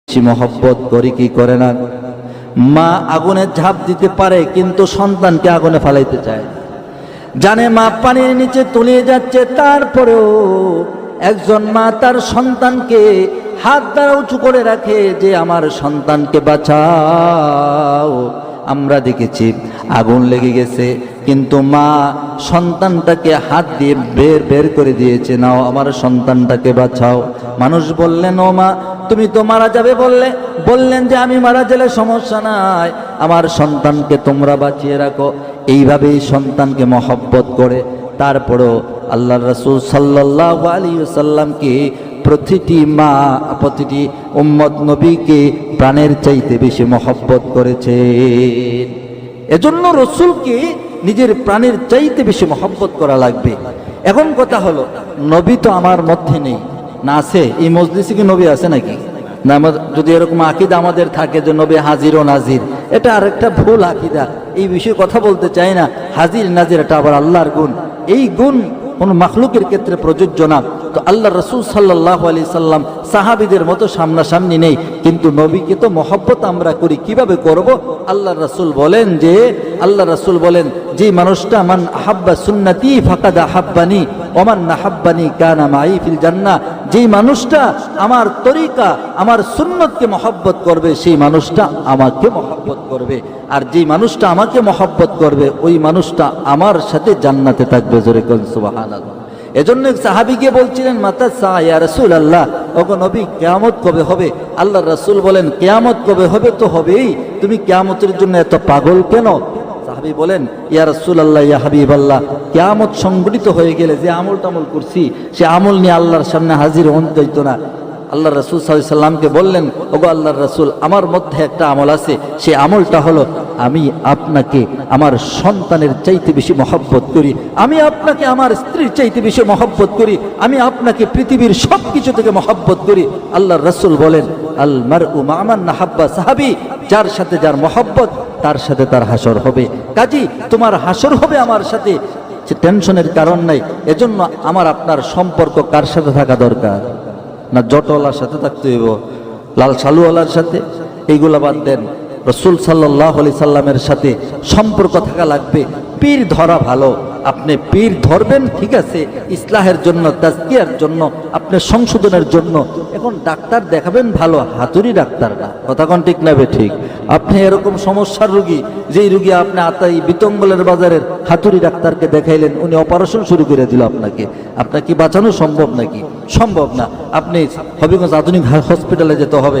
বেশি মহব্বত করি কি করে না। মা আগুনে ঝাঁপ দিতে পারে কিন্তু সন্তানকে আগুনে ফালাইতে চায়। জানে মা পানির নিচে তলিয়ে যাচ্ছে, তারপরেও একজন মা তার সন্তানকে হাত দ্বারা উঁচু করে রাখে যে আমার সন্তানকে বাঁচাও। আমরা দেখেছি আগুন লেগে গেছে কিন্তু মা সন্তানটাকে হাত দিয়ে বের করে দিয়েছে, নাও আমার সন্তানটাকে বাঁচাও। মানুষ বললেন, ও মা তুমি তো মারা যাবে বললেন যে আমি মারা গেলে সমস্যা নাই, আমার সন্তানকে তোমরা বাঁচিয়ে রাখো। এইভাবেই সন্তানকে মহব্বত করে তারপরেও আল্লাহর রাসূল সাল্লাল্লাহু আলাইহি ওয়াসাল্লামকে প্রতিটি মা প্রতিটি উম্মত নবীকে প্রাণের চাইতে বেশি মহব্বত করেছে। এজন্য রাসূলকে নিজের প্রাণের চাইতে বেশি মহব্বত করা লাগবে। এখন কথা হলো, নবী তো আমার মধ্যে নেই না, আছে? এই মজলিসে কি নবী আছে নাকি? না, যদি এরকম আকীদা আমাদের থাকে যে নবী হাজির ও নাজির, এটা আরেকটা ভুল আকীদা। এই বিষয়ে কথা বলতে চাই না। হাজির নাজির এটা আবার আল্লাহর গুণ, এই গুণ কোন মাখলুকের ক্ষেত্রে প্রযোজ্য না। তো আল্লাহ রাসূল সাল্লাল্লাহু আলাইহি সাল্লাম সাহাবীদের মতো সামনাসামনি নেই, কিন্তু নবীকে তো মহব্বত আমরা করি। কিভাবে করব? আল্লাহ রাসূল বলেন যে মানুষটা মান আহাব্বা সুন্নতি ফাকাদ আহাব্বানি ওয়া মান নাহাব্বানি কানা মাই ফিল জান্নাহ, যেই মানুষটা আমার তরিকা আমার সুন্নতকে মহব্বত করবে সেই মানুষটা আমাকে মহব্বত করবে, আর যেই মানুষটা আমাকে মহব্বত করবে ওই মানুষটা আমার সাথে জান্নাতে থাকবে। জোরে কোন সুবহানাল্লাহ। এজন্য সাহাবীকে বলছিলেন, মাতা সা ইয়া রাসূলুল্লাহ, ওগো নবী কিয়ামত কবে হবে? আল্লাহর রাসূল বলেন, কিয়ামত কবে হবে তো হবেই, তুমি কিয়ামতের জন্য এত পাগল কেন? সাহাবী বলেন, ইয়া রাসূলুল্লাহ ইয়া হাবিবাল্লাহ, কিয়ামত সংঘটিত হয়ে গেলে যে আমল টামল করছি সে আমল নিয়ে আল্লাহর সামনে হাজির হতে হইতো না। আল্লাহ রাসূল সাল্লাল্লাহু আলাইহি সাল্লামকে বললেন, ওগো আল্লাহর রাসূল, আমার মধ্যে একটা আমল আছে, সেই আমলটা হলো আমি আপনাকে আমার সন্তানের চাইতে বেশি মহব্বত করি, আমি আপনাকে আমার স্ত্রীর চাইতে বেশি মহব্বত করি, আমি আপনাকে পৃথিবীর সব কিছু থেকে মহব্বত করি। আল্লাহর রাসূল বলেন, আল মারউ মা মান নাহাব্বা, সাহাবী যার সাথে যার মহব্বত তার সাথে তার হাসর হবে। কাজী তোমার হাসর হবে আমার সাথে, টেনশনের কারণ নাই। এজন্য আমার আপনার সম্পর্ক কার সাথে থাকা দরকার? না জটওয়ালার সাথে থাকতে হইব, লাল সালুওয়ালার সাথে? এইগুলা বাদ দেন, রাসূল সাল্লাল্লাহু আলাইহি সাল্লামের সাথে সম্পর্ক থাকা লাগবে। পীর ধরা ভালো, আপনি পীর ধরবেন ঠিক আছে, ইসলাহের জন্য, তাজকিয়ার জন্য, আপনার সংশোধনের জন্য। এখন ডাক্তার দেখাবেন ভালো, হাতুড়ি ডাক্তার না। কথা কোন ঠিক না? ঠিক। আপনি এরকম সমস্যার রোগী, যেই রোগী আপনি আতাই বিতঙ্গলের বাজারের হাতুড়ি ডাক্তারকে দেখাইলেন, উনি অপারেশন শুরু করে দিল আপনাকে বাঁচানো সম্ভব নাকি? সম্ভব না। আপনি হবিগঞ্জ আধুনিক হসপিটালে যেতে হবে,